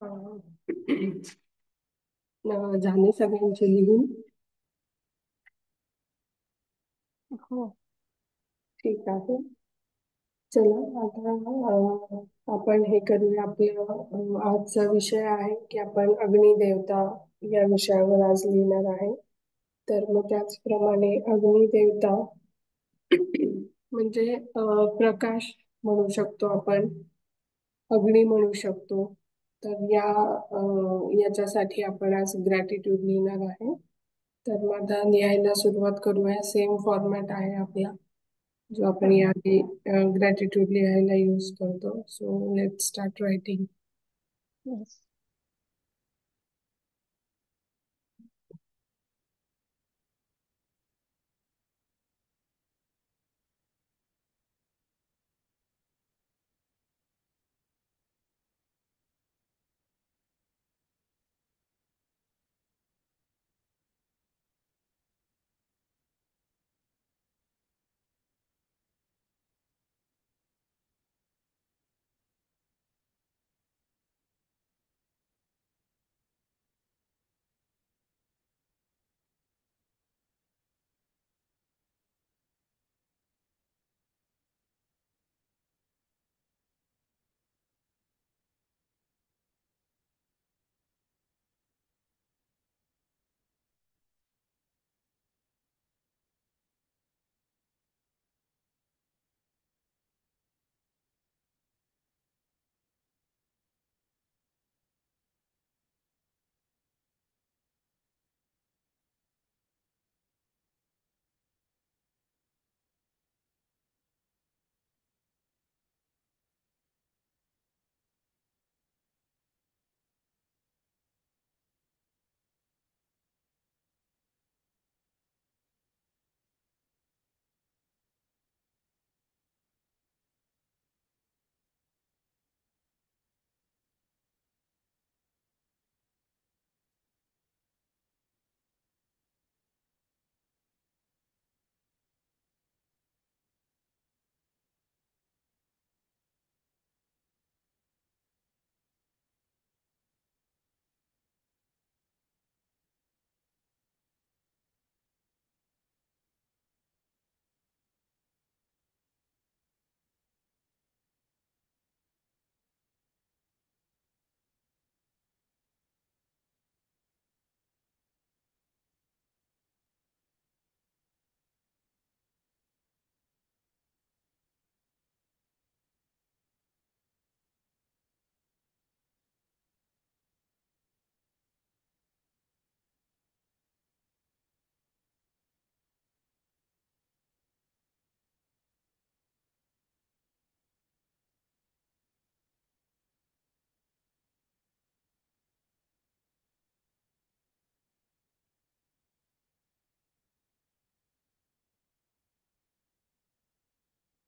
अं, झाले सगळ्यांचे लिहून. हो. ठीक आहे. चला आता आपण हे करूया. आजचा विषय आहे की आपण अग्निदेवता या विषयावर आज लिहिणार आहे. तर मग त्याचप्रमाणे अग्निदेवता म्हणजे प्रकाश म्हणू शकतो आपण, अग्नी म्हणू शकतो. तर याच्यासाठी आपण आज ग्रॅटिट्यूड लिहिणार आहे. तर मग आता लिहायला सुरुवात करूया. सेम फॉर्मॅट आहे आपला जो आपण याआधी ग्रॅटिट्यूड लिहायला यूज करतो. So let start writing. Yes.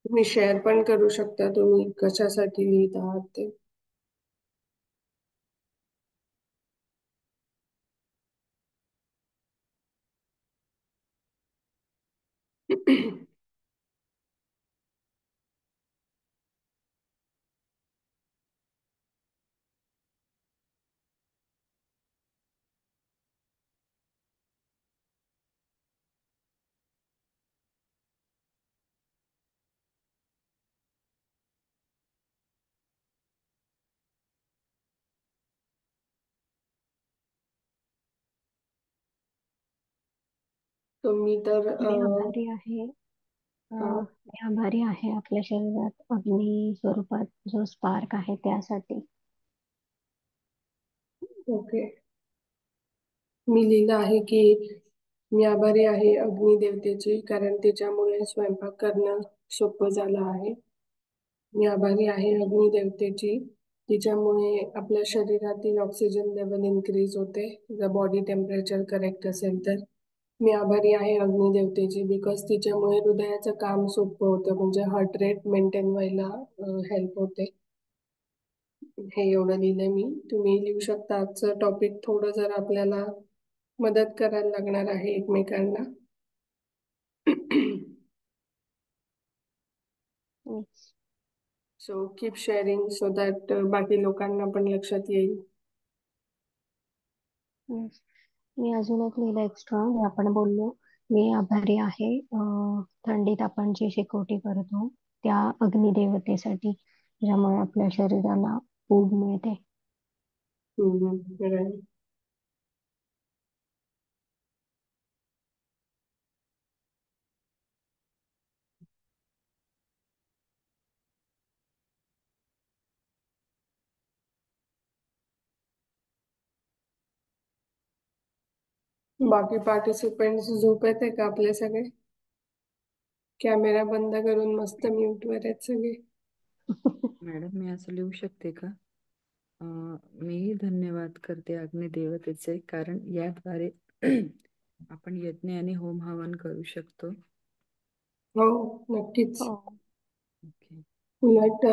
तुम्ही शेअर पण करू शकता तुम्ही कशासाठी लिहित आहात ते. तुम्ही तर मी आभारी आहे. मी आभारी आहे आपल्या शरीरात अग्नी स्वरूपात जो स्पार्क आहे त्यासाठी. ओके. मी लिहिलं आहे की मी आभारी आहे अग्निदेवतेची, कारण तिच्यामुळे स्वयंपाक करणं सोपं झालं आहे. मी आभारी आहे अग्निदेवतेची, तिच्यामुळे आपल्या शरीरातील ऑक्सिजन लेवल इन्क्रीज होते जर बॉडी टेम्परेचर करेक्ट असेल तर. मी आभारी आहे अग्निदेवतेची बिकॉज तिच्यामुळे हृदयाचं काम सोपं होतं, म्हणजे हार्ट रेट मेंटेन व्हायला हेल्प होते. हे एवढं लिहिलंय मी. तुम्ही लिहू शकता. आजचं टॉपिक थोडं जर आपल्याला मदत करायला लागणार आहे एकमेकांना. Yes. So keep sharing so that बाकी लोकांना पण लक्षात येईल. Yes. मी अजून एक लिहिलं एक्स्ट्रा जे आपण बोललो. मी आभारी आहे थंडीत आपण जी शेकोटी करतो त्या अग्निदेवतेसाठी, ज्यामुळे आपल्या शरीराला ऊब मिळते. right. बाकी पार्टिसिपेंट्स झोप येते का आपले सगळे? कॅमेरा बंद करून मस्त म्यूट वर आहेत सगळे. मॅडम, मी असं लिहू शकते का? मी धन्यवाद करते अग्निदेवतेचे, कारण याद्वारे आपण यज्ञ आणि होम हवन करू शकतो. हो, नक्कीच. हो. ओके. उलट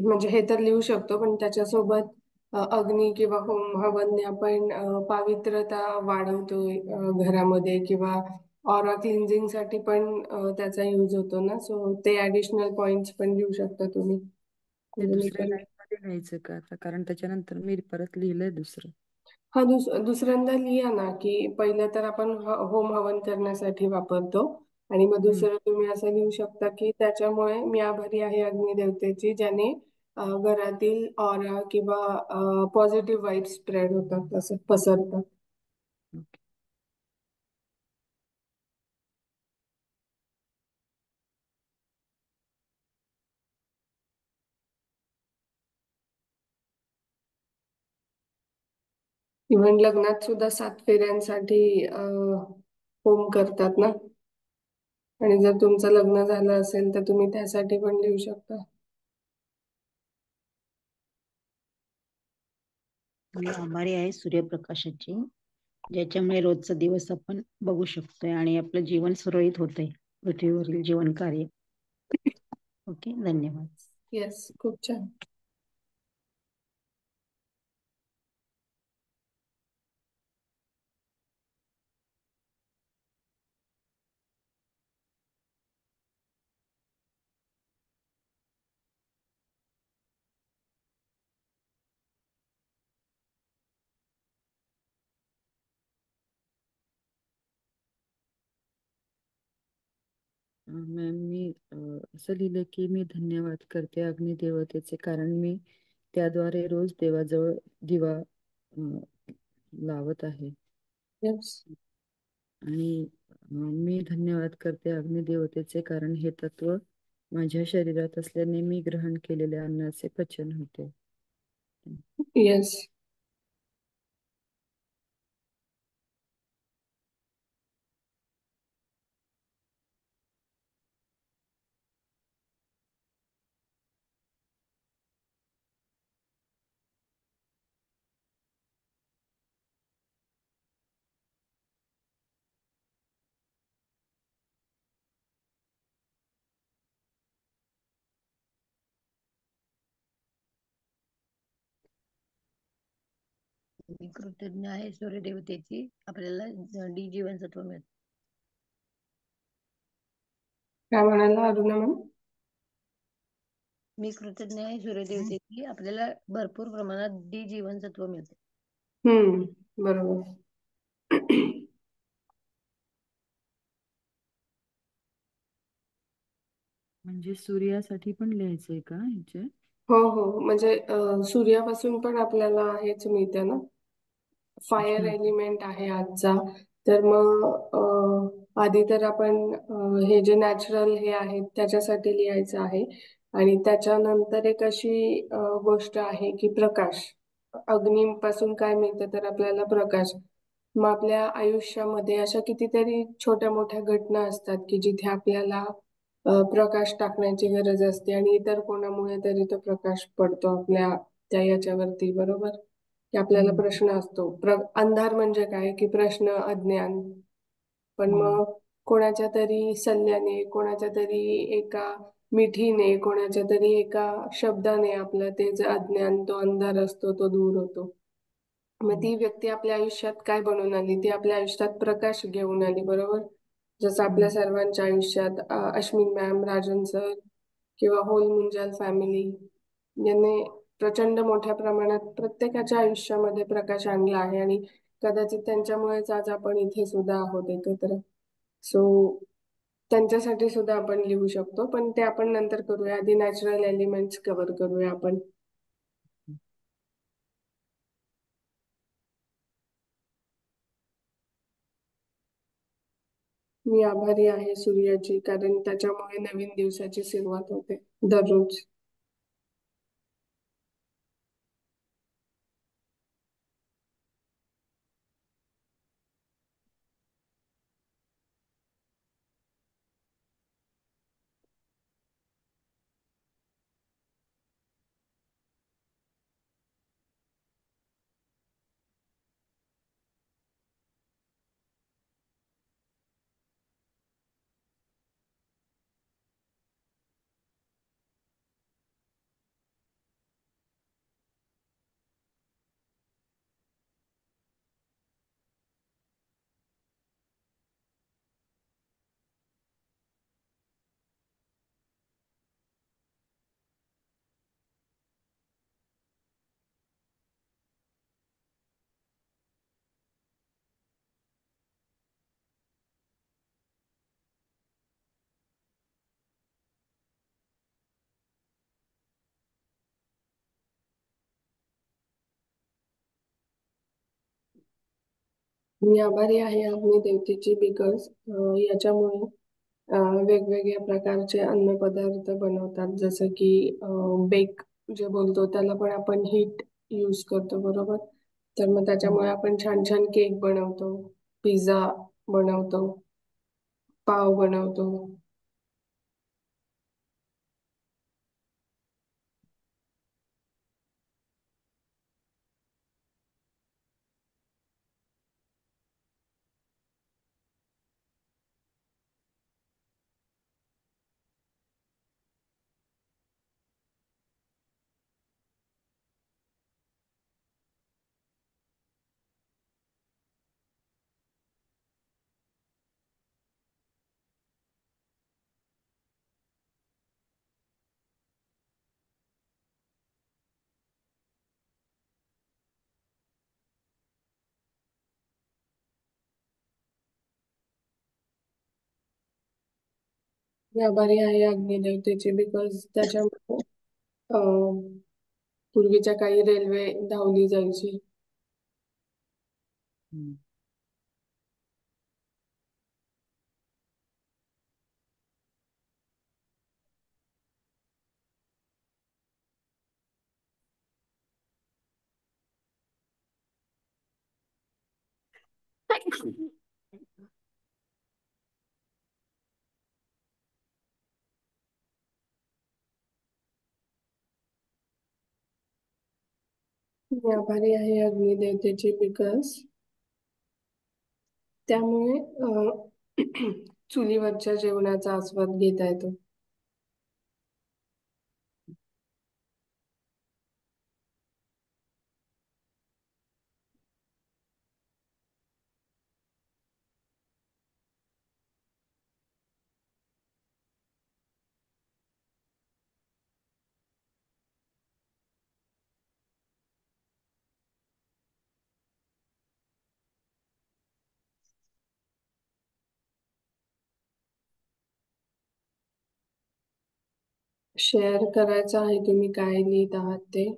म्हणजे हे तर लिहू शकतो, पण त्याच्यासोबत अग्नी किंवा होम हवनने आपण पावित्रता वाढवतोय घरामध्ये, किंवा ऑरा क्लिन्झिंग साठी पण त्याचा यूज होतो ना. सो ते ऍडिशनल पॉइंट्स पण लिहू शकता तुम्ही. ते म्हणजे मी दुसऱ्या पण लाईन मध्ये लिहायचं का आता? कारण त्याच्यानंतर मी परत लिहिलंय दुसरं. हा, दुसऱ्यांदा लिहा ना, की पहिलं तर आपण होम हवन करण्यासाठी वापरतो, आणि मग हम्म. दुसरं तुम्ही असं लिहू शकता की त्याच्यामुळे मी आभारी आहे अग्निदेवतेची, ज्याने घरातील ऑरा किंवा पॉझिटिव्ह वाईब स्प्रेड होतात, असं पसरतात. ओके. इव्हन लग्नात सुद्धा 7 फेऱ्यांसाठी होम करतात ना. आणि जर तुमचं लग्न झालं असेल तर तुम्ही त्यासाठी पण लिहू शकता. मी आभारी आहे सूर्यप्रकाशाची, ज्याच्यामुळे रोजचा दिवस आपण बघू शकतोय आणि आपलं जीवन सुरळीत होतंय, पृथ्वीवरील जीवन कार्य. ओके, धन्यवाद. येस, खूप छान. मॅम, मी असं लिहिलं की मी धन्यवाद करते अग्निदेवतेचे, कारण मी त्याद्वारे रोज देवाजवळ दिवा लावत आहे. येस. आणि मी धन्यवाद करते अग्निदेवतेचे, कारण हे तत्व माझ्या शरीरात असल्याने मी ग्रहण केलेल्या अन्नाचे पचन होते. येस. मी कृतज्ञ आहे सूर्यदेवतेची, आपल्याला डी जीवनसत्व मिळतं. काय म्हणाला अरुणा मॅम? मी कृतज्ञ आहे सूर्यदेवतेची, आपल्याला भरपूर प्रमाणात डी जीवनसत्व मिळतं. बरोबर. म्हणजे सूर्यासाठी पण लिहायचंय का ह्याचे? हो हो, म्हणजे सूर्यापासून पण आपल्याला हेच मिळते ना. फायर हम्म. एलिमेंट आहे आजचा. तर मग आधी तर आपण हे जे नॅचरल हे आहेत त्याच्यासाठी लिहायचं आहे. आणि त्याच्यानंतर एक अशी गोष्ट आहे की प्रकाश. अग्नीपासून काय मिळतं तर आपल्याला प्रकाश. मग आपल्या आयुष्यामध्ये अशा कितीतरी छोट्या मोठ्या घटना असतात की जिथे आपल्याला प्रकाश टाकण्याची गरज असते, आणि इतर कोणामुळे तरी तो प्रकाश पडतो आपल्या त्या याच्यावरती, बरोबर. की आपल्याला हम्म. प्रश्न असतो, अंधार म्हणजे काय, की प्रश्न, अज्ञान. पण हम्म. मग कोणाच्या तरी सल्ल्याने, कोणाच्या तरी एका मिठीने, कोणाच्या तरी एका शब्दाने आपलं ते जे अज्ञान, तो अंधार असतो, तो दूर होतो. मग ती व्यक्ती आपल्या आयुष्यात काय बनवून आली? ती आपल्या आयुष्यात प्रकाश घेऊन आली, बरोबर. जसं आपल्या हम्म. सर्वांच्या आयुष्यात अश्विन मॅम, राजन सर किंवा होल मुंजाल फॅमिली यांनी प्रचंड मोठ्या प्रमाणात प्रत्येकाच्या आयुष्यामध्ये प्रकाश आणला आहे. आणि कदाचित त्यांच्यामुळेच आज आपण इथे सुद्धा आहोत एकत्र. सो त्यांच्यासाठी सुद्धा आपण लिहू शकतो, पण ते आपण नंतर करूया. आधी नॅचरल एलिमेंट्स कव्हर करूया आपण. मी आभारी आहे सूर्याची, कारण त्याच्यामुळे नवीन दिवसाची सुरुवात होते दररोज. मी आभारी आहे अग्निदेवतेची, बिकॉज याच्यामुळे वेगवेगळ्या प्रकारचे अन्नपदार्थ बनवतात, जसं की बेक जे बोलतो त्याला पण आपण हीट यूज करतो, बरोबर. तर मग त्याच्यामुळे आपण छान छान केक बनवतो, पिझ्झा बनवतो, पाव बनवतो. मी आभारी आहे अग्निदेवतेची, बिकॉज त्याच्यामुळे पूर्वीच्या काळी रेल्वे धावली जायची. हम्म. मी आभारी आहे अग्निदेवतेची, बिकॉज त्यामुळे चुलीवरच्या जेवणाचा आस्वाद घेता येतो. शेअर करायचं आहे तुम्ही काय लिहित आहात ते.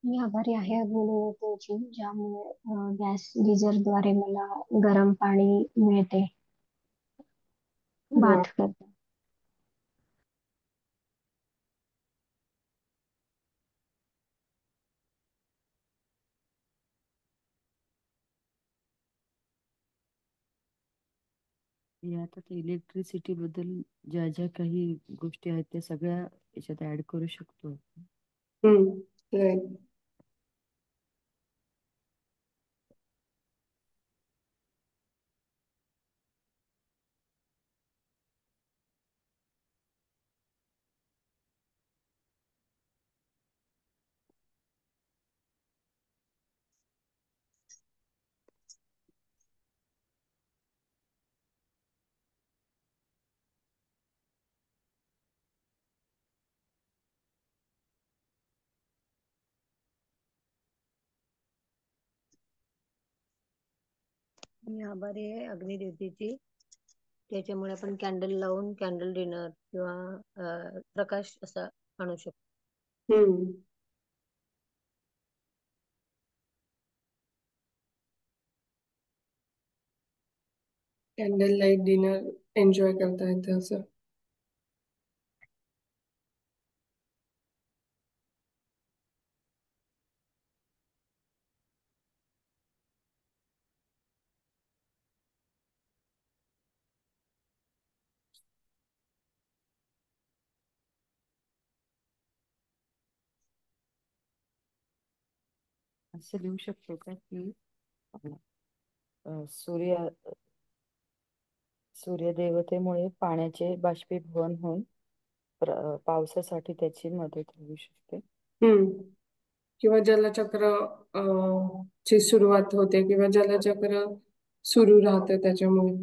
मी आभारी आहे अग्निदेवतेची, ज्यामुळे गॅस गीझरद्वारे मला गरम पाणी मिळते वा. बाथ करता. या आता इलेक्ट्रिसिटी बद्दल ज्या ज्या काही गोष्टी आहेत त्या सगळ्या याच्यात ऍड करू शकतो. राईट. मी आभारी आहे अग्निदेवतेची. त्याच्यामुळे आपण कॅन्डल लावून कॅन्डल डिनर किंवा प्रकाश असा आणू शकतो. हम्म. कॅन्डल लाईट डिनर एन्जॉय करता येतं असं. असं लिहू शकतो का की सूर्य सूर्यदेवतेमुळे पाण्याचे बाष्पीभवन होऊन पावसासाठी त्याची मदत होऊ शकते. हम्म. किंवा जलचक्र ची सुरुवात होते किंवा जलचक्र सुरू राहते त्याच्यामुळे.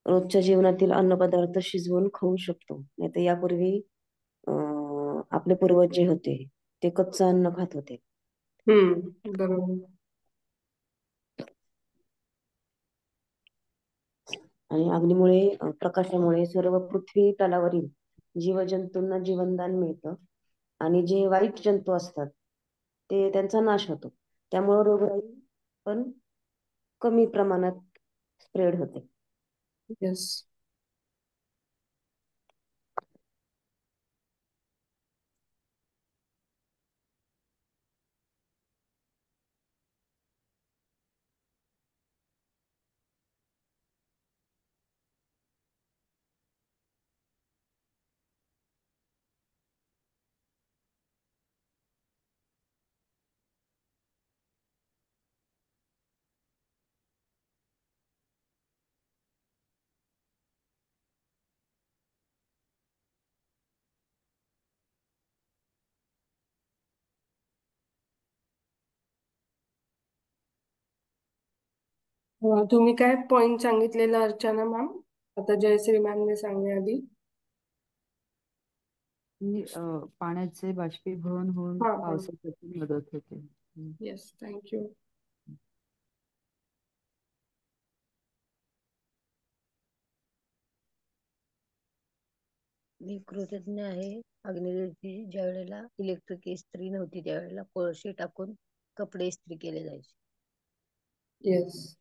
रोजच्या जीवनातील अन्नपदार्थ शिजवून खाऊ शकतो. नाही तर यापूर्वी आपले पूर्वज जे होते ते कच्चं अन्न खात होते. बरोबर. आणि अग्नीमुळे प्रकाशामुळे सर्व पृथ्वी तलावरील जीवजंतूंना जीवनदान मिळतं आणि जे वाईट जंतू असतात ते त्यांचा नाश होतो. त्यामुळे रोगराई पण कमी प्रमाणात स्प्रेड होते. येस. तुम्ही काय पॉइंट सांगितलेला अर्चना मॅम? आता जयश्री मॅमने सांगण्याआधी. की पाण्याचे बाष्पीभवन होऊन हा. पावसासाठी मदत होते. Yes, thank you. मी कृतज्ञ आहे अग्निदेवतेची. ज्या वेळेला इलेक्ट्रिक इस्त्री नव्हती त्यावेळेला कोळशी टाकून कपडे इस्त्री केले जायचे. येस.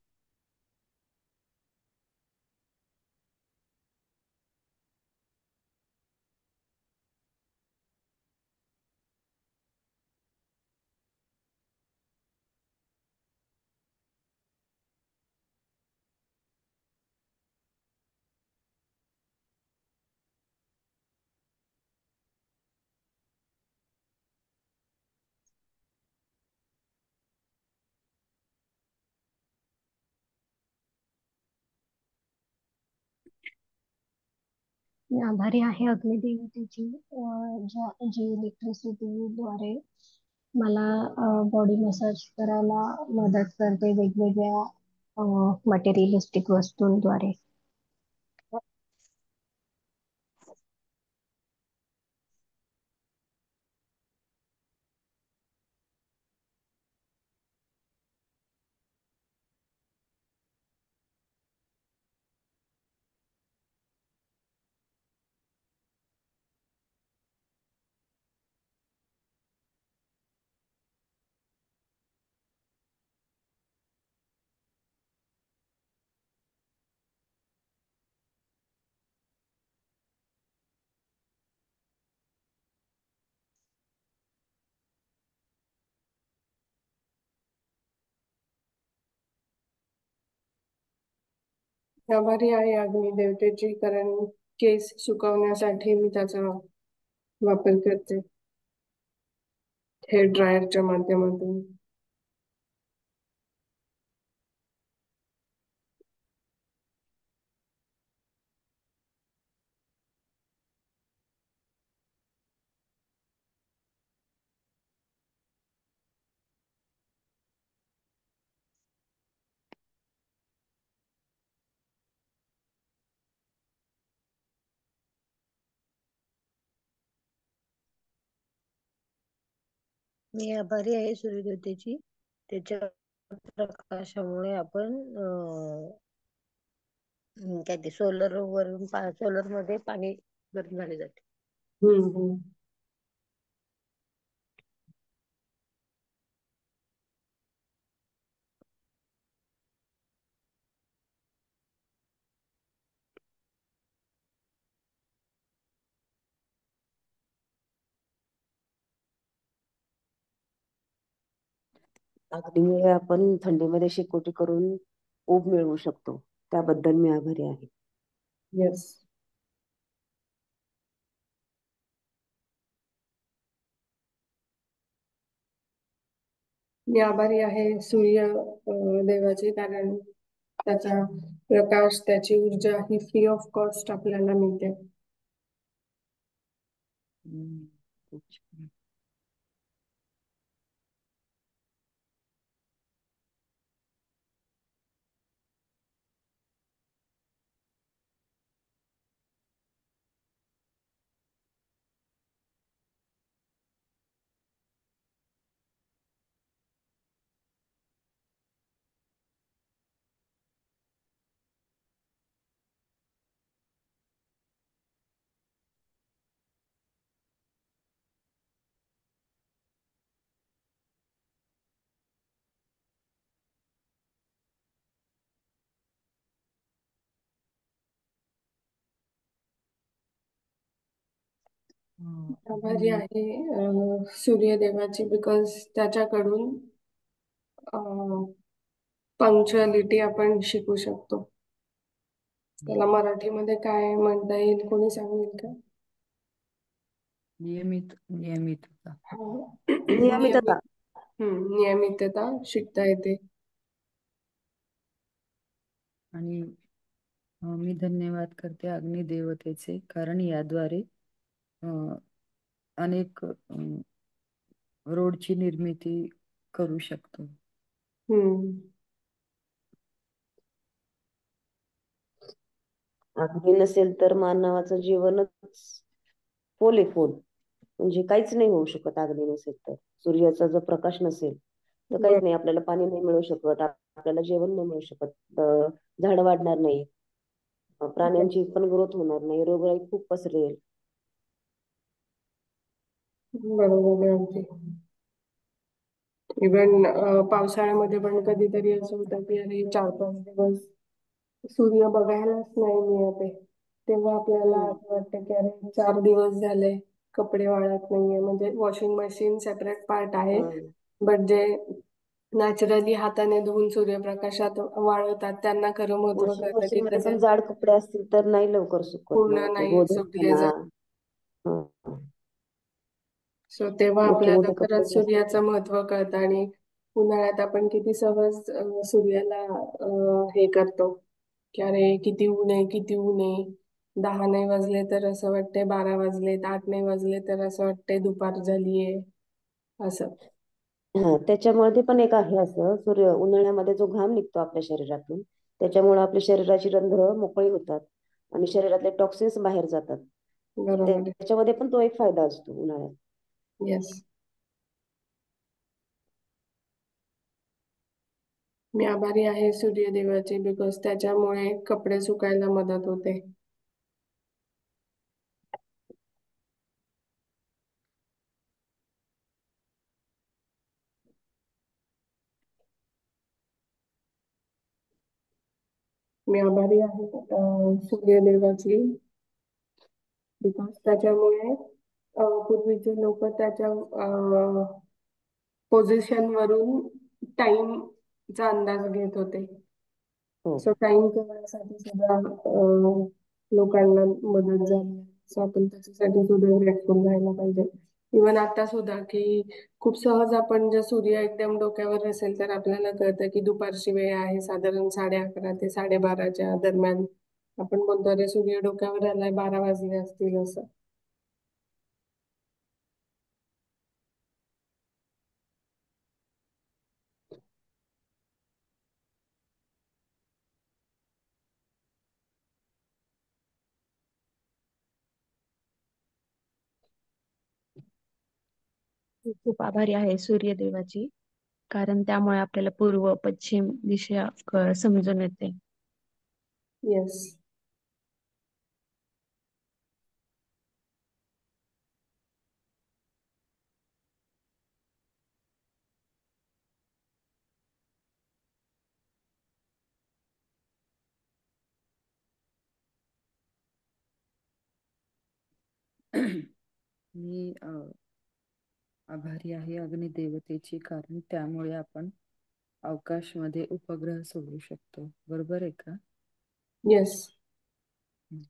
मी आभारी आहे अग्निदेवतेची, जी इलेक्ट्रिसिटीद्वारे मला बॉडी मसाज करायला मदत करते वेगवेगळ्या मटेरियलिस्टिक वस्तूंद्वारे. आभारी आहे अग्निदेवतेची, कारण केस सुकवण्यासाठी मी त्याचा वापर करते हेअर ड्रायरच्या माध्यमातून. मी आभारी आहे सूर्यदेवतेची. त्याच्या प्रकाशामुळे आपण काय ते सोलर मध्ये पाणी गरम झाले जाते. हम्म. अग्नीमुळे आपण थंडीमध्ये शेकोटी करून ऊब मिळवू शकतो. त्याबद्दल मी आभारी आहे. येस. मी आभारी आहे सूर्य देवाचे, कारण त्याचा प्रकाश, त्याची ऊर्जा ही फ्री ऑफ कॉस्ट आपल्याला मिळते. खूप छान. आभारी आहे सूर्यदेवाची, बिकॉज त्याच्याकडून पंक्च्युअलिटी आपण शिकू शकतो. त्याला मराठीमध्ये काय म्हणता येईल, कोणी सांगेल का? नियमितता. नियमितता. नियमितता शिकता येते. आणि मी धन्यवाद करते अग्निदेवतेचे, कारण याद्वारे अनेक रोडची निर्मिती करू शकतो. अग्नी नसेल तर मानवाचं जीवनच फोल आहे, फोल. म्हणजे काहीच नाही होऊ शकत अग्नी नसेल तर. सूर्याचा जर प्रकाश नसेल तर काहीच नाही. आपल्याला पाणी नाही मिळू शकत, आपल्याला जेवण नाही मिळू शकत, झाडं वाढणार नाही, प्राण्यांची पण ग्रोथ होणार नाही, रोगराई खूप पसरेल. बरोबर आहे अगदी. इव्हन पावसाळ्यामध्ये पण कधीतरी असं होतं की अरे 4-5 दिवस सूर्य बघायलाच नाही मिळत आहे. तेव्हा आपल्याला असं वाटतं की अरे 4 दिवस झाले कपडे वाळत नाहीये. म्हणजे वॉशिंग मशीन सेपरेट पार्ट आहे, बट जे नॅचरली हाताने धुवून सूर्यप्रकाशात वाळवतात त्यांना खरं महत्व वॉशिंग कळतं की मशीन मध्ये त्याचे पण जाड कपडे असतील तर नाही लवकर सुकत ना, पूर्ण ते नाही गोधडी सुकले म्हणा. जात. सो तेव्हा मोठे आपल्याला मोठे कपडे खरंच जे असतात सूर्याचं महत्व कळतं. आणि उन्हाळ्यात आपण किती सहज सूर्याला हे करतो की अरे किती ऊन आहे, किती ऊन आहे. 10 नाही वाजले तर असं वाटतंय 12 वाजलेत, 8 नाही वाजले तर असं वाटतंय दुपार झालीये असं. त्याच्यामध्ये पण एक आहे असं, उन्हाळ्यामध्ये जो घाम निघतो आपल्या शरीरातून, त्याच्यामुळे आपल्या शरीराची रंध्र मोकळी होतात आणि शरीरातले टॉक्सिन्स बाहेर जातात. बरोबर आहे. त्याच्यामध्ये पण तो एक फायदा असतो उन्हाळ्यात. येस. मी आभारी आहे सूर्यदेवाचे, बिकॉज त्याच्यामुळे कपडे सुकायला मदत होते. मी आभारी आहे सूर्यदेवाची, बिकॉज त्याच्यामुळे पूर्वीचे लोक त्याच्या पोझिशन वरून टाइमचा अंदाज घेत होते. हो. सो टाइम करण्यासाठी सुद्धा लोकांना मदत झाली. सो आपण त्याच्यासाठी सुद्धा ग्रेटफुल राहायला पाहिजे. इव्हन आता सुद्धा की खूप सहज आपण जर सूर्य एकदम डोक्यावर असेल तर आपल्याला कळतं की दुपारची वेळ आहे, साधारण 11:30 ते 12:30च्या दरम्यान. आपण बोलतो अरे सूर्य डोक्यावर आलाय, 12 वाजले असतील असं. खूप आभारी आहे सूर्यदेवाची, कारण त्यामुळे आपल्याला पूर्व पश्चिम दिशा समजून येते. येस. मी आभारी आहे अग्निदेवतेची, कारण त्यामुळे आपण अवकाशमध्ये उपग्रह सोडू शकतो. बरोबर आहे का? येस.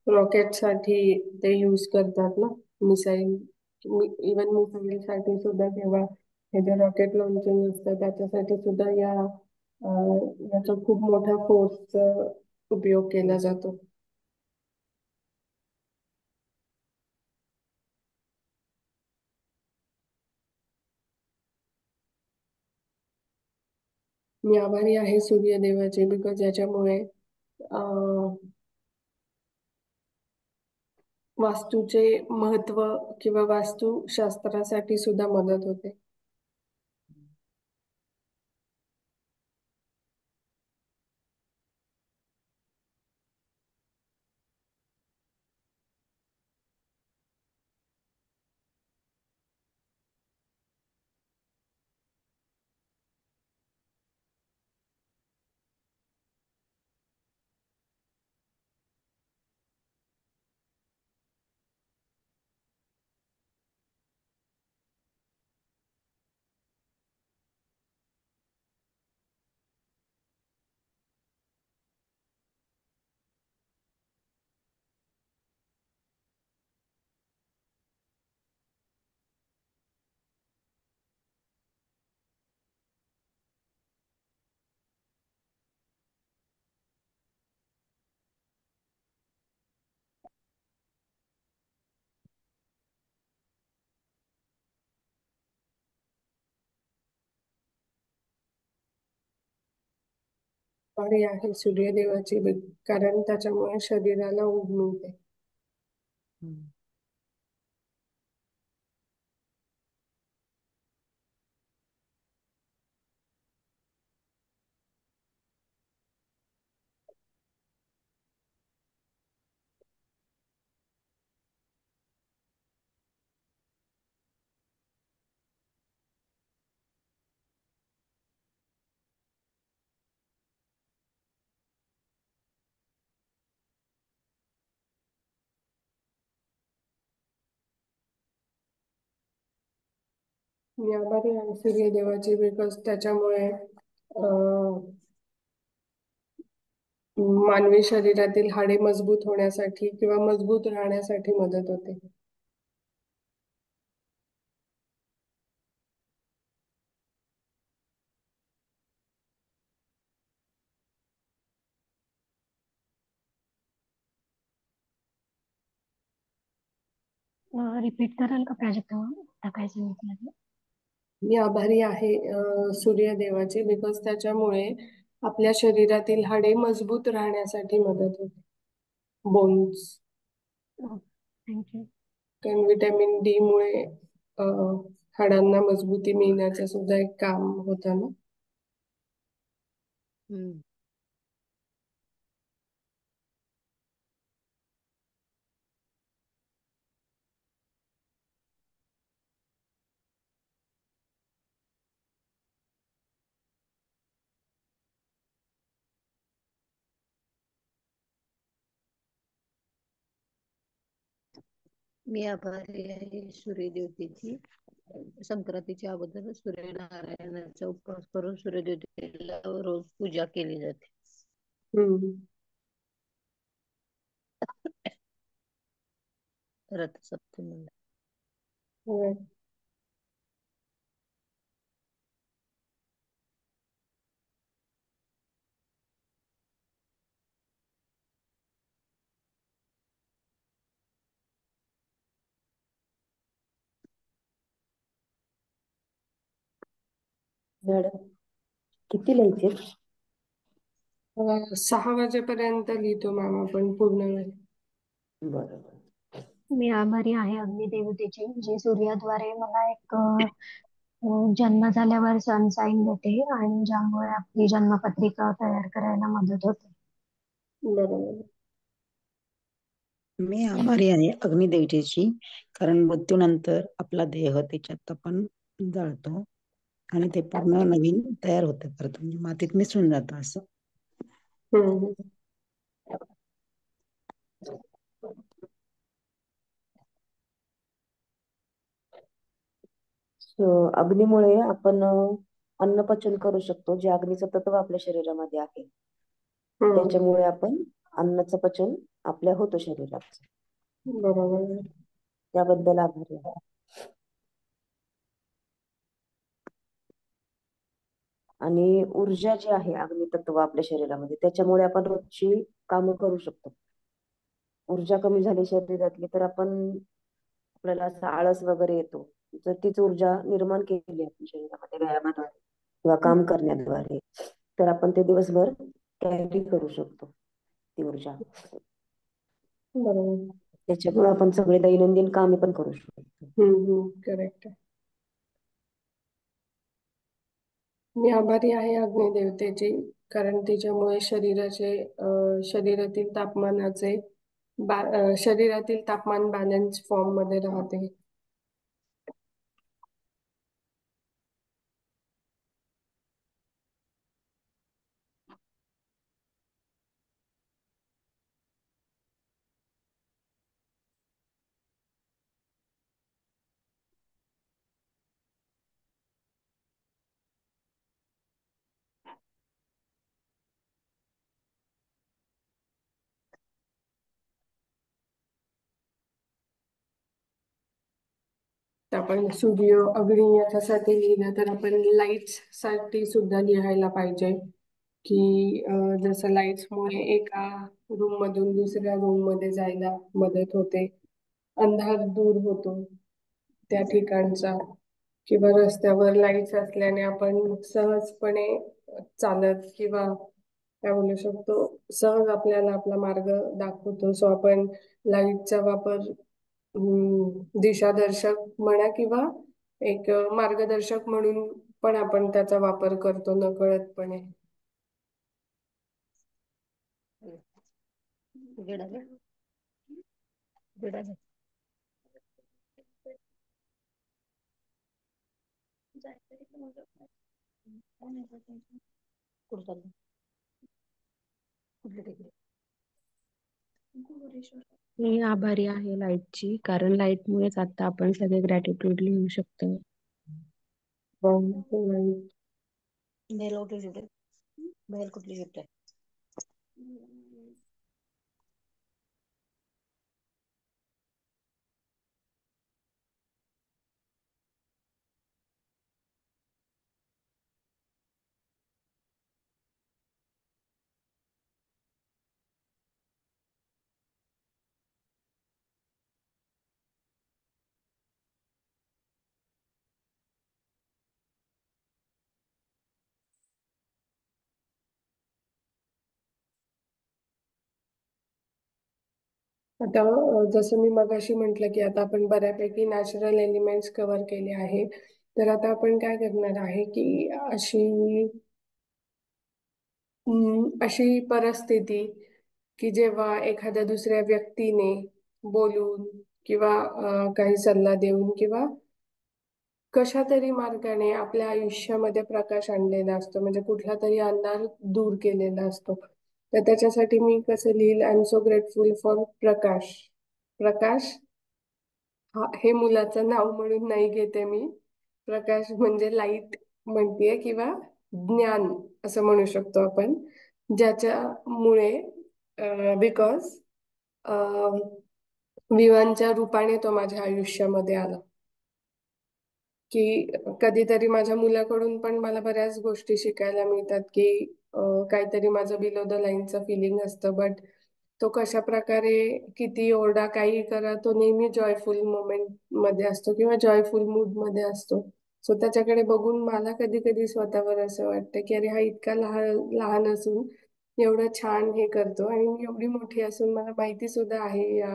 रॉकेटसाठी ते यूज करतात ना, मिसाईल. इवन मिसाईल साठी सुद्धा जेव्हा हे जे रॉकेट लॉन्चिंग असतं त्याच्यासाठी सुद्धा याचा खूप मोठा फोर्सचा उपयोग केला जातो. मी आभारी आहे सूर्यदेवाचे, बिकॉज याच्यामुळे वास्तूचे महत्व किंवा वास्तुशास्त्रासाठी सुद्धा मदत होते. आभारी आहे सूर्यदेवाचे, कारण त्याच्यामुळे शरीराला ऊब मिळते. मी आभारी आहे सूर्यदेवाचे, बिकॉज त्याच्यामुळे मानवी शरीरातील हाडे मजबूत होण्यासाठी किंवा मजबूत राहण्यासाठी मदत होते. रिपीट कराल का प्राजक्ता? आता काय सांगितलं ते? मी आभारी आहे सूर्यदेवाचे, बिकॉज त्याच्यामुळे आपल्या शरीरातील हाडे मजबूत राहण्यासाठी मदत होते. बोन्स. थँक्यू. कारण विटॅमिन डी मुळे हाडांना मजबूती मिळण्याचं सुद्धा एक काम होतं ना. मी आभारी आहे सूर्यदेवतेची. संक्रांतीच्या अगोदर सूर्यनारायणाचा उपवास करून सूर्यदेवतेला रोज पूजा केली जाते. रथसप्तमीला. होय. मॅडम किती लिहायचे? 6 वाजेपर्यंत लिहितो मॅम आपण पूर्ण वेळ. बरोबर. मी आभारी आहे अग्निदेवतेची, जी सूर्याद्वारे मला एक जन्म झाल्यावर सन साईन देते आणि ज्यामुळे आपली जन्मपत्रिका तयार करायला मदत होते. बरोबर. मी आभारी आहे अग्निदेवतेची, कारण मृत्यूनंतर आपला देह त्याच्यात आपण जाळतो आणि ते पूर्ण नवीन तयार होतं, परत म्हणजे मातीत मिसळून जातं असं. हम्म. अग्नीमुळे आपण अन्न पचन करू शकतो. जे अग्नीचं तत्व आपल्या शरीरामध्ये आहे, हम्म. त्याच्यामुळे आपण अन्नाचं पचन आपल्या होतं शरीरात. बरोबर. त्याबद्दल आभारी आहे. आणि ऊर्जा जी आहे अग्नितत्व आपल्या शरीरामध्ये, त्याच्यामुळे आपण रोजची कामं करू शकतो. ऊर्जा कमी झाली शरीरातली तर आपल्याला असा आळस वगैरे येतो. जर तीच ऊर्जा निर्माण केली आपण शरीरामध्ये व्यायामाद्वारे किंवा काम करण्याद्वारे, तर आपण ते दिवसभर कॅरी करू शकतो ती ऊर्जा. बरोबर. त्याच्यामुळे आपण सगळे दैनंदिन कामे पण करू शकतो. करेक्ट. मी आभारी आहे अग्निदेवतेची, कारण तिच्यामुळे शरीरातील तापमान बॅलन्स फॉर्म मध्ये राहते. आपण सूर्य अग्नी याच्यासाठी लिहिलं तर आपण लाईट्स साठी सुद्धा लिहायला पाहिजे, की जसं लाईट्समुळे एका रूम मधून दुसऱ्या रूम मध्ये जायला मदत होते, अंधार दूर होतो त्या ठिकाणचा, किंवा रस्त्यावर लाईट्स असल्याने आपण सहजपणे चालत किंवा काय बोलू शकतो, सहज आपल्याला आपला मार्ग दाखवतो. सो आपण लाईटचा वापर दिशादर्शक म्हणा किंवा एक मार्गदर्शक म्हणून पण आपण त्याचा वापर करतो नकळतपणे. मी आभारी आहे लाईटची, कारण लाईटमुळेच आता आपण सगळे ग्रॅटिट्यूड लिहू शकतो. बेल कुठली शिफ्ट आहे? बेल कुठली शिफ्ट आहे? आता जसं मी मगाशी म्हटलं की आता आपण बऱ्यापैकी नॅचरल एलिमेंट्स कव्हर केले आहे, तर आता आपण काय करणार आहे की अशी परिस्थिती की जेव्हा एखाद्या दुसऱ्या व्यक्तीने बोलून किंवा काही सल्ला देऊन किंवा कशा तरी मार्गाने आपल्या आयुष्यामध्ये प्रकाश आणलेला असतो, म्हणजे कुठला तरी अंधार दूर केलेला असतो. तर त्याच्यासाठी मी कसं लिहिल, I am so grateful for Prakash. Prakash हे मुलाचं नाव म्हणून नाही घेते मी. प्रकाश म्हणजे लाईट म्हणतेय किंवा ज्ञान असं म्हणू शकतो आपण, ज्याच्यामुळे बिकॉज विवांच्या रूपाने तो माझ्या आयुष्यामध्ये आला. की कधीतरी माझ्या मुलाकडून पण मला बऱ्याच गोष्टी शिकायला मिळतात, की काहीतरी माझं बिलो द लाईनचं फिलिंग असतं, बट तो कशा प्रकारे किती ओरडा काही करा, तो नेहमी जॉयफुल मोमेंट मध्ये असतो किंवा जॉयफुल मूड मध्ये असतो. सो त्याच्याकडे बघून मला कधी कधी स्वतःवर असं वाटतं की अरे हा इतका लहान लहान असून एवढं छान हे करतो, आणि मी एवढी मोठी असून मला माहिती सुद्धा आहे या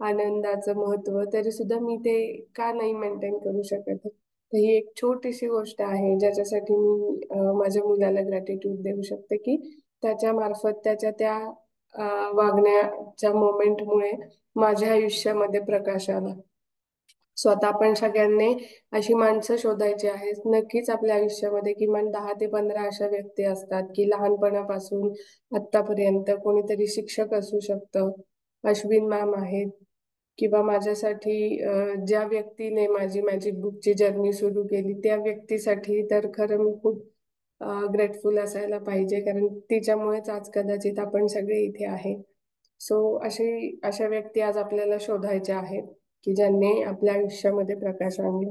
आनंदाचं महत्व, तरी सुद्धा मी ते का नाही मेंटेन करू शकत. तर ही एक छोटीशी गोष्ट आहे ज्याच्यासाठी मी माझ्या मुलाला ग्रॅटिट्यूड देऊ शकते, की त्याच्या मार्फत त्याच्या त्या वागण्याच्या मोमेंटमुळे माझ्या आयुष्यामध्ये प्रकाश आला. स्वतः आपण सगळ्यांनी अशी माणसं शोधायची आहेत. नक्कीच आपल्या आयुष्यामध्ये किमान 10 ते 15 अशा व्यक्ती असतात, की लहानपणापासून आत्तापर्यंत कोणीतरी शिक्षक असू शकतं. अश्विन मॅम आहेत किंवा माझ्यासाठी ज्या व्यक्तीने माझी मॅजिक बुकची जर्नी सुरू केली त्या व्यक्तीसाठी तर खरं मी खूप ग्रेटफुल असायला पाहिजे, कारण तिच्यामुळेच आज कदाचित आपण सगळे इथे आहे. सो अशा व्यक्ती आज आपल्याला शोधायच्या आहेत, की ज्यांनी आपल्या आयुष्यामध्ये प्रकाश आणला.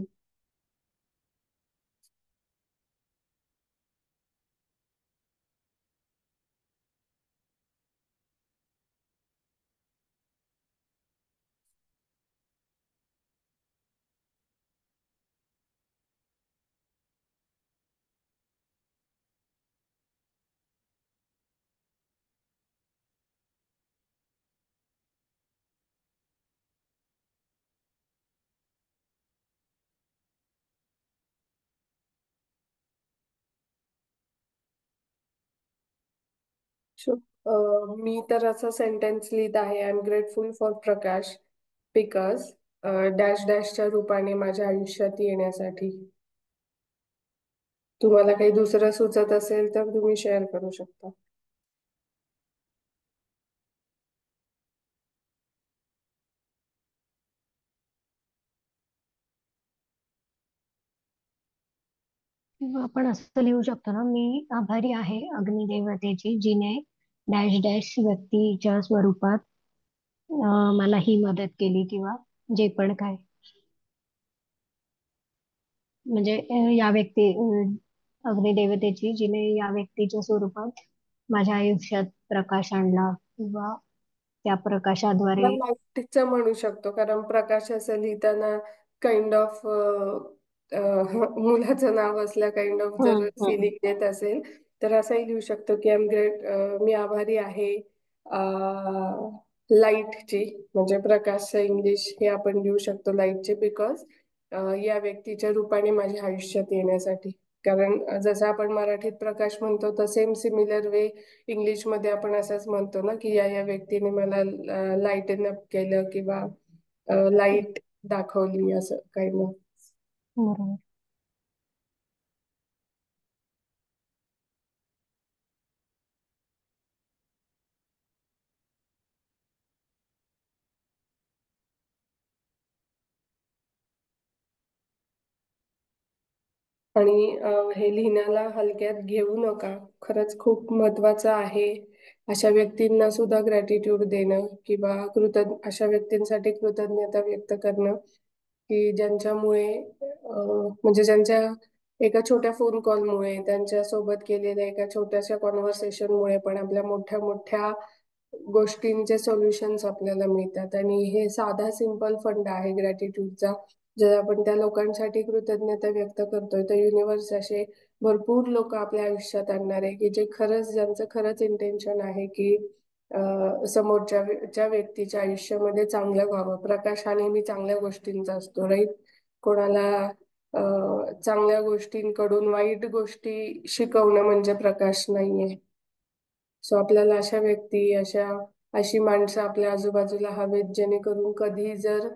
सो मी तर असं सेंटेन्स लिहित आहे, I am grateful for Prakash because dash डॅशच्या रूपाने माझ्या आयुष्यात येण्यासाठी. तुम्हाला काही दुसरं सुचत असेल तर तुम्ही शेअर करू शकता. किंवा आपण असं लिहू शकतो ना, मी आभारी आहे अग्निदेवतेची, जिने डॅश डॅश व्यक्तीच्या स्वरूपात मला ही मदत केली, किंवा जे पण काय, म्हणजे या व्यक्ती अग्निदेवतेची, जिने या व्यक्तीच्या स्वरूपात माझ्या आयुष्यात प्रकाश आणला, किंवा त्या प्रकाशाद्वारे. लाईटचं म्हणू शकतो, कारण प्रकाश असं लिहिताना काइंड ऑफ मुलाचं नाव असल्या काइंड ऑफ हम्म, जर हम्म. फिलिंग देत असेल तर असंही लिहू शकतो की आय एम ग्रेट, मी आभारी आहे लाईटची, म्हणजे प्रकाशचं इंग्लिश हे आपण लिहू शकतो लाईटचे, बिकॉज या व्यक्तीच्या रूपाने माझ्या आयुष्यात येण्यासाठी. कारण जसं आपण मराठीत प्रकाश म्हणतो तर सेम सिमिलर वे इंग्लिशमध्ये आपण असंच म्हणतो ना, की या व्यक्तीने मला लाईटन अप केलं किंवा लाईट दाखवली, असं काही ना. बरोबर. आणि हे लिहिण्याला हलक्यात घेऊ नका, खरंच खूप महत्वाचं आहे. अशा व्यक्तींना सुद्धा ग्रॅटिट्यूड देणं किंवा अशा व्यक्तींसाठी कृतज्ञता व्यक्त करणं, की ज्यांच्यामुळे म्हणजे ज्यांच्या एका छोट्या फोन कॉलमुळे, त्यांच्या सोबत केलेल्या एका छोट्याशा कॉन्व्हर्सेशनमुळे पण आपल्या मोठ्या मोठ्या गोष्टींचे सोल्युशन्स आपल्याला मिळतात. आणि हे साधा सिंपल फंड आहे ग्रॅटिट्यूडचा. जर आपण त्या लोकांसाठी कृतज्ञता व्यक्त करतोय तर युनिव्हर्स असे भरपूर लोक आपल्या आयुष्यात आणणार आहे, की जे खरंच, ज्यांचं खरंच इंटेन्शन आहे की समोरच्या व्यक्तीच्या आयुष्यामध्ये चांगलं व्हावं. प्रकाश हा नेहमी चांगल्या गोष्टींचा असतो, राईट? कोणाला चांगल्या गोष्टींकडून वाईट गोष्टी शिकवणं म्हणजे प्रकाश नाहीये. सो आपल्याला अशा व्यक्ती, अशी माणसं आपल्या आजूबाजूला हवेत, जेणेकरून कधी जर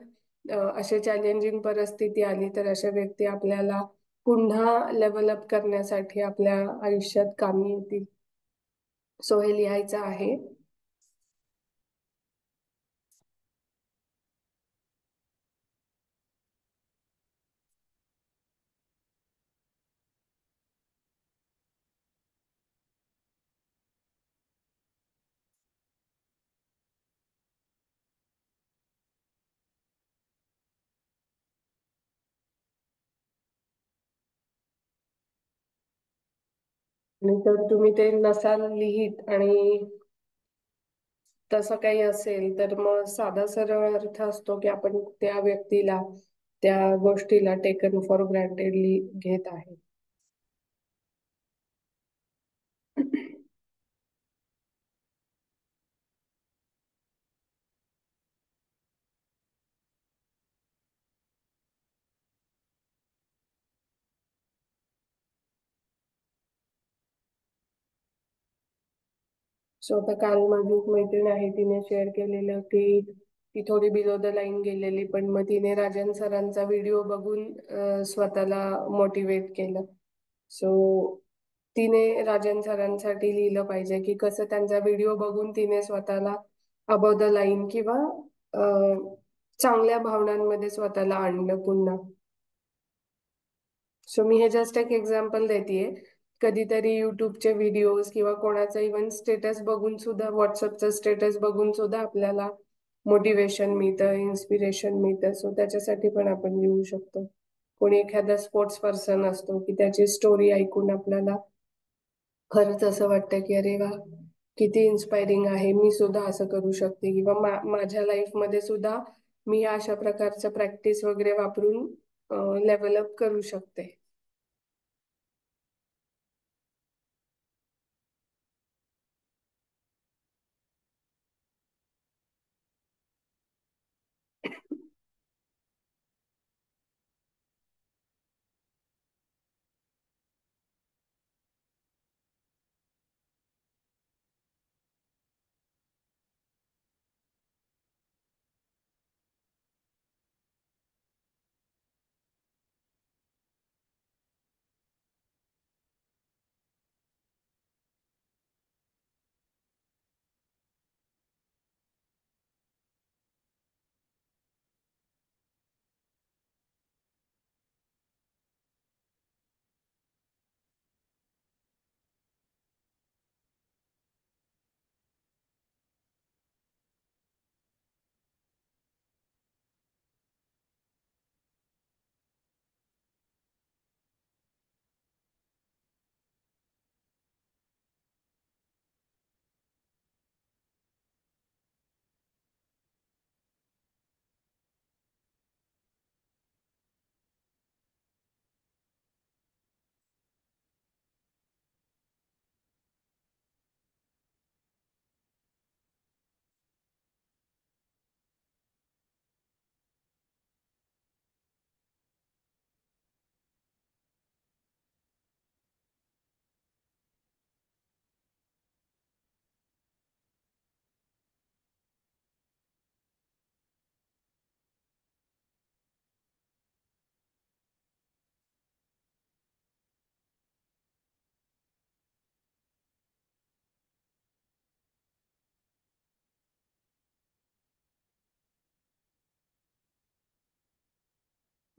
अशी चॅलेंजिंग परिस्थिती आली तर अशा व्यक्ती आपल्याला पुन्हा लेवल अप करण्यासाठी आपल्या आयुष्यात कामी येतील. सो हे लिहायचं आहे. आणि तर तुम्ही ते नसाल लिहित आणि तसं काही असेल तर मग साधा सरळ अर्थ असतो की आपण त्या व्यक्तीला, त्या गोष्टीला टेकन फॉर ग्रँटेडली घेत आहे. सो आता काल माझी एक मैत्रीण आहे, तिने शेअर केलेलं की ती थोडी बिलो द लाईन गेलेली, पण मग तिने राजन सरांचा व्हिडिओ बघून स्वतःला मोटिवेट केलं. सो तिने राजन सरांसाठी लिहिलं पाहिजे की कसं त्यांचा व्हिडिओ बघून तिने स्वतःला अबव द लाईन किंवा चांगल्या भावनांमध्ये स्वतःला आणलं पुन्हा. सो मी हे जस्ट एक एक्झाम्पल देतेय. कधीतरी युट्यूबचे व्हिडिओज किंवा कोणाचा इव्हन स्टेटस बघून सुद्धा, व्हॉट्सअपचं स्टेटस बघून सुद्धा आपल्याला मोटिवेशन मिळतं, इन्स्पिरेशन मिळतं. सो त्याच्यासाठी पण आपण लिहू शकतो. कोणी एखादा स्पोर्ट्स पर्सन असतो की त्याची स्टोरी ऐकून आपल्याला खरंच असं वाटतं की अरे वा, किती इन्स्पायरिंग आहे, मी सुद्धा असं करू शकते, किंवा माझ्या लाईफमध्ये सुद्धा मी अशा प्रकारचं प्रॅक्टिस वगैरे वापरून लेवल अप करू शकते.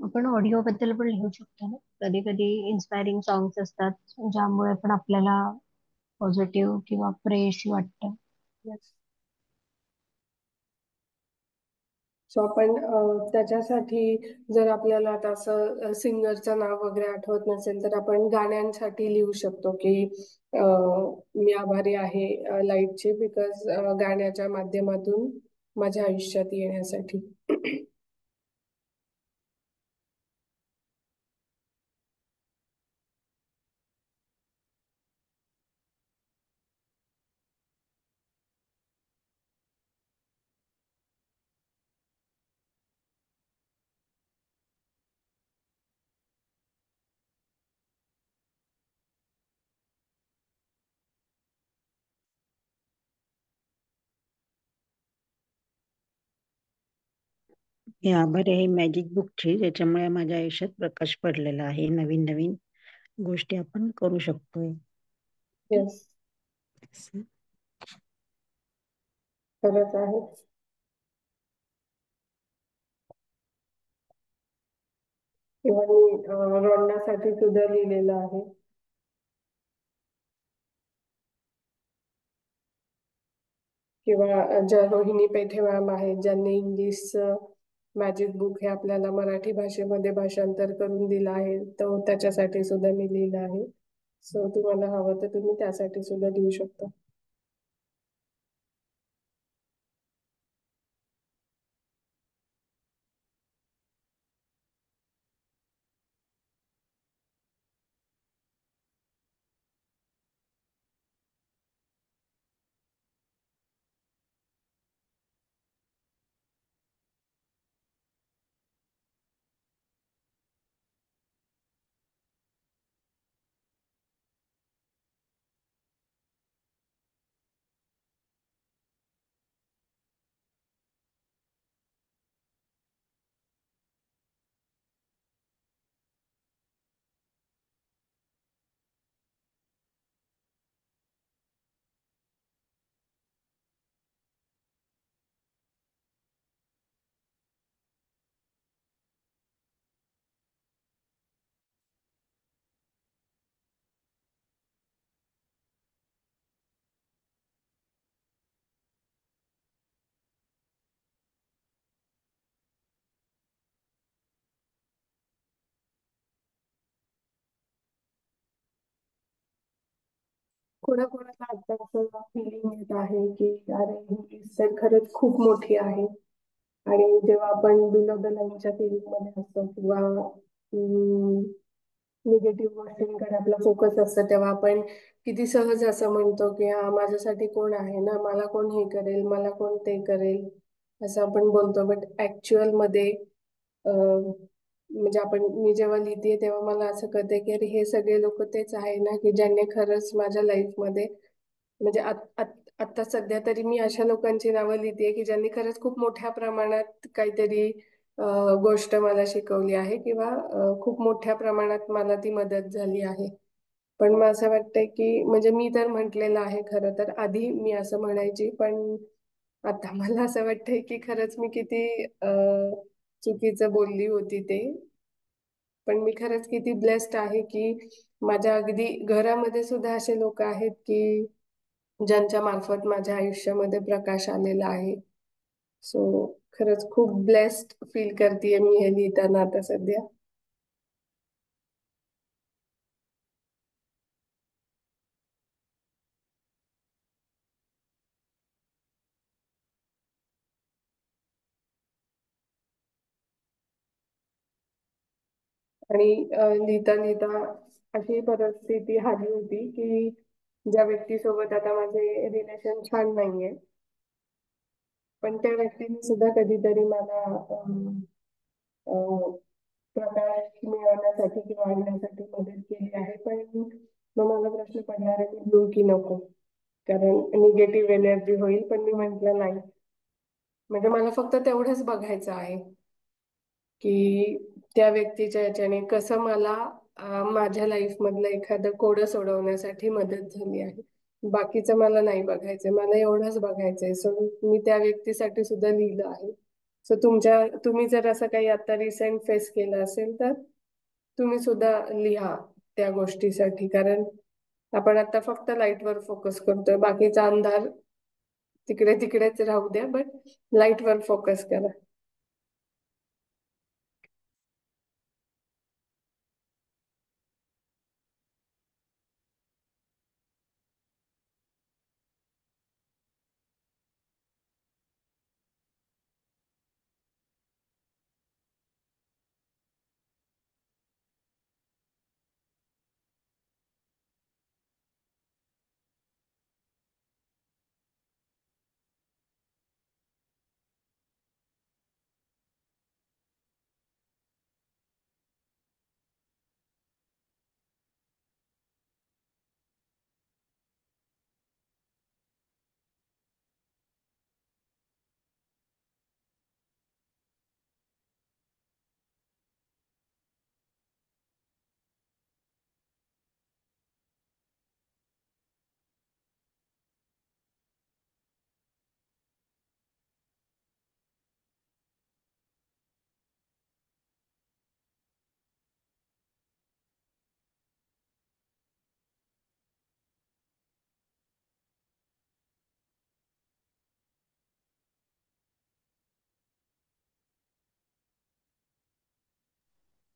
आपण ऑडिओ बद्दल पण लिहू शकतो ना. कधी कधी इन्स्पायरिंग सॉंग्स असतात ज्यामुळे पण आपल्याला पॉझिटिव्ह किंवा फ्रेश वाटतं. सो आपण त्याच्यासाठी, जर आपल्याला आता असं सिंगरचं नाव वगैरे आठवत नसेल, तर आपण गाण्यांसाठी लिहू शकतो की मी आभारी आहे लाईटचे, बिकॉज गाण्याच्या माध्यमातून माझ्या आयुष्यात येण्यासाठी. हे आभारी आहे मॅजिक बुकची, ज्याच्यामुळे माझ्या आयुष्यात प्रकाश पडलेला आहे. नवीन नवीन गोष्टी आपण करू शकतोय. येस, खरंच आहे. किंवा मी रडण्यासाठी सुद्धा लिहिलेलं आहे. किंवा ज्या रोहिणी पेठे मॅम आहेत, ज्यांनी इंग्लिशचं मॅजिक बुक हे आपल्याला मराठी भाषेमध्ये भाषांतर करून दिलं आहे, तर त्याच्यासाठी सुद्धा मी लिहिलं आहे. सो तुम्हाला हवं तर तुम्ही त्यासाठी सुद्धा लिहू शकता. कोणाकोणाला आता असं फिलिंग येत आहे की अरे ही लिस्ट तर खरंच खूप मोठी आहे. आणि जेव्हा आपण बिलो द लाईनच्या फिलिंग मध्ये असतो किंवा निगेटिव्ह गोष्टींकडे आपला फोकस असतं तेव्हा आपण किती सहज असं म्हणतो की हा माझ्यासाठी कोण आहे ना, मला कोण हे करेल, मला कोण ते करेल, असं आपण बोलतो. बट ऍक्च्युअल मध्ये म्हणजे मी जेव्हा लिहिते तेव्हा मला असं कळतंय की अरे हे सगळे लोक तेच आहे ना की ज्यांनी खरंच माझ्या लाईफमध्ये म्हणजे आता सध्या तरी मी अशा लोकांची नावं लिहिते की ज्यांनी खरंच खूप मोठ्या प्रमाणात काहीतरी गोष्ट मला शिकवली आहे किंवा खूप मोठ्या प्रमाणात मला ती मदत झाली आहे. पण मग असं वाटतंय की म्हणजे मी तर म्हटलेलं आहे खरं तर आधी मी असं म्हणायची, पण आता मला असं वाटतंय की खरंच मी किती चुकीचं बोलली होती ते. पण मी खरंच किती ब्लेस्ड आहे की माझ्या अगदी घरामध्ये सुद्धा असे लोक आहेत की ज्यांच्या मार्फत माझ्या आयुष्यामध्ये प्रकाश आलेला आहे. सो खरंच खूप ब्लेस्ड फील करतेय मी हे लिहिताना आता सध्या. आणि लिहिता लिहिता अशी परिस्थिती आली होती की ज्या व्यक्तीसोबत आता माझे रिलेशन छान नाहीये, पण त्या व्यक्तीने सुद्धा कधीतरी मला अं, प्रकाश मिळवण्यासाठी किंवा आणण्यासाठी मदत केली आहे. पण मग मला प्रश्न पडला आहे की घेऊ की नको, कारण निगेटिव्ह एनर्जी होईल. पण मी म्हंटल नाही, म्हणजे मला फक्त तेवढंच बघायचं आहे की त्या व्यक्तीच्या याच्याने कसं मला माझ्या लाईफ मधलं एखादं कोडं सोडवण्यासाठी मदत झाली आहे. बाकीचं मला नाही बघायचंय, मला एवढंच बघायचंय. सो मी त्या व्यक्तीसाठी सुद्धा लिहिलं आहे. सो तुम्ही जर असं काही आता रिसेंट फेस केलं असेल तर तुम्ही सुद्धा लिहा त्या गोष्टीसाठी, कारण आपण आता फक्त लाईटवर फोकस करतोय, बाकीचा अंधार तिकडे तिकडेच राहू द्या, बट लाईटवर फोकस करा.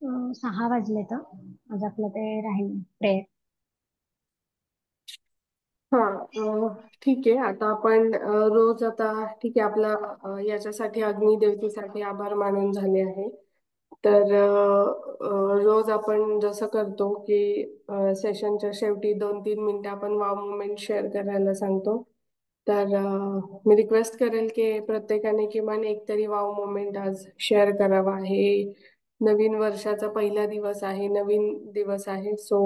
अं, 6 वाजले तर आज आपलं ते राहील प्रेयर. हा, ठीक आहे. आता आपण रोज आता ठीक आहे आपला याच्यासाठी अग्निदेवतेसाठी आभार मानून झाले आहे. तर रोज आपण जसं करतो की सेशनच्या शेवटी 2-3 मिनिटं आपण वाव मुमेंट शेअर करायला सांगतो. तर मी रिक्वेस्ट करेल की प्रत्येकाने किमान एक तरी वाव मोमेंट आज शेअर करावा. हे नवीन वर्षाचा पहिला दिवस आहे, नवीन दिवस आहे. So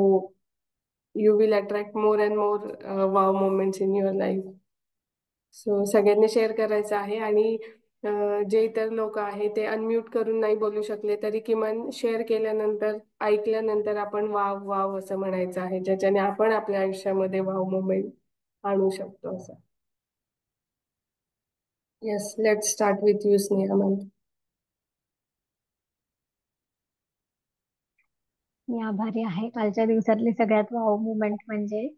you will attract more and more wow moments in your life. So सगळ्यांनी शेअर करायचं आहे. आणि जे इतर लोक आहे ते अनम्यूट करून नाही बोलू शकले तरी किमान शेअर केल्यानंतर ऐकल्यानंतर आपण वाव वाव असं म्हणायचं आहे, ज्याच्याने आपण आपल्या आयुष्यामध्ये वाव मोमेंट आणू शकतो असं. Yes, let start with you Sneha ma'am. मी आभारी आहे. कालच्या दिवसातली सगळ्यात वाव मुमेंट म्हणजे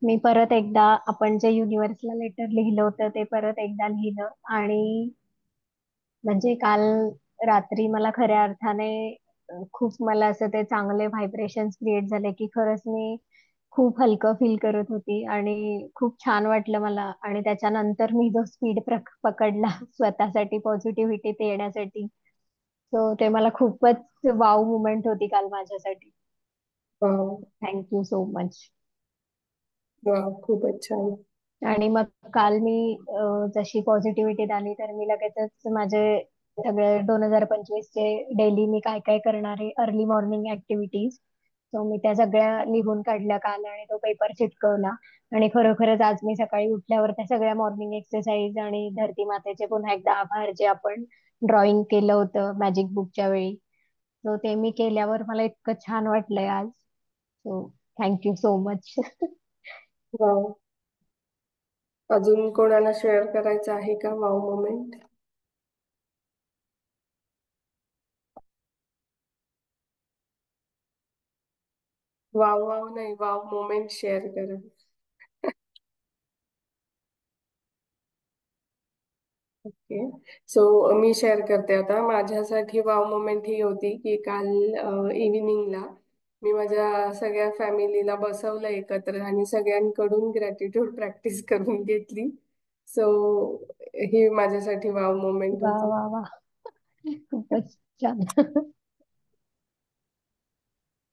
मी परत एकदा आपण जे युनिव्हर्सला लेटर लिहिलं होतं ते परत एकदा लिहिलं. आणि म्हणजे काल रात्री मला खऱ्या अर्थाने खूप मला असं ते चांगले व्हायब्रेशन्स क्रिएट झाले की खरंच मी खूप हलकं फील करत होती आणि खूप छान वाटलं मला. आणि त्याच्यानंतर मी जो स्पीड पकडला स्वतःसाठी पॉझिटिव्हिटी येण्यासाठी, सो ते मला खूपच वाव मुमेंट होती काल माझ्यासाठी. Wow. Thank you so much. Wow, खूपच छान. आणि मग काल मी जशी पॉझिटिव्हिटी आली तर मी लगेचच माझे सगळे 2025 चे डेली मी काय काय करणार आहे अर्ली मॉर्निंग ऍक्टिव्हिटीज, सो मी त्या सगळ्या लिहून काढल्या काल आणि तो पेपर चिटकवला. आणि खरोखरच आज मी सकाळी उठल्यावर त्या सगळ्या मॉर्निंग एक्सरसाइज आणि धरती मातेचे पुन्हा एकदा आभार, जे आपण ड्रॉइंग केलं होतं मॅजिक बुकच्या वेळी, सो ते मी केल्यावर मला इतकं छान वाटलंय आज. So thank you so much. Wow. अजून कोणाला शेअर करायचं आहे का वाव मोमेंट? वाव वाव नाही, वाव मोमेंट शेअर करा. ओके. सो मी शेअर करते आता. माझ्यासाठी वाव मोमेंट ही होती की काल इव्हिनिंगला मी माझ्या सगळ्या फॅमिलीला बसवलं एकत्र आणि सगळ्यांकडून ग्रॅटिट्यूड प्रॅक्टिस करून घेतली. सो ही माझ्यासाठी वाव मोमेंट वा होती. वा वा, खूपच छान.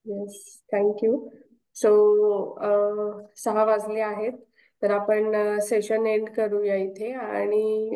Yes, thank you. सो 6 वाजले आहेत, तर आपण सेशन एंड करूया इथे. आणि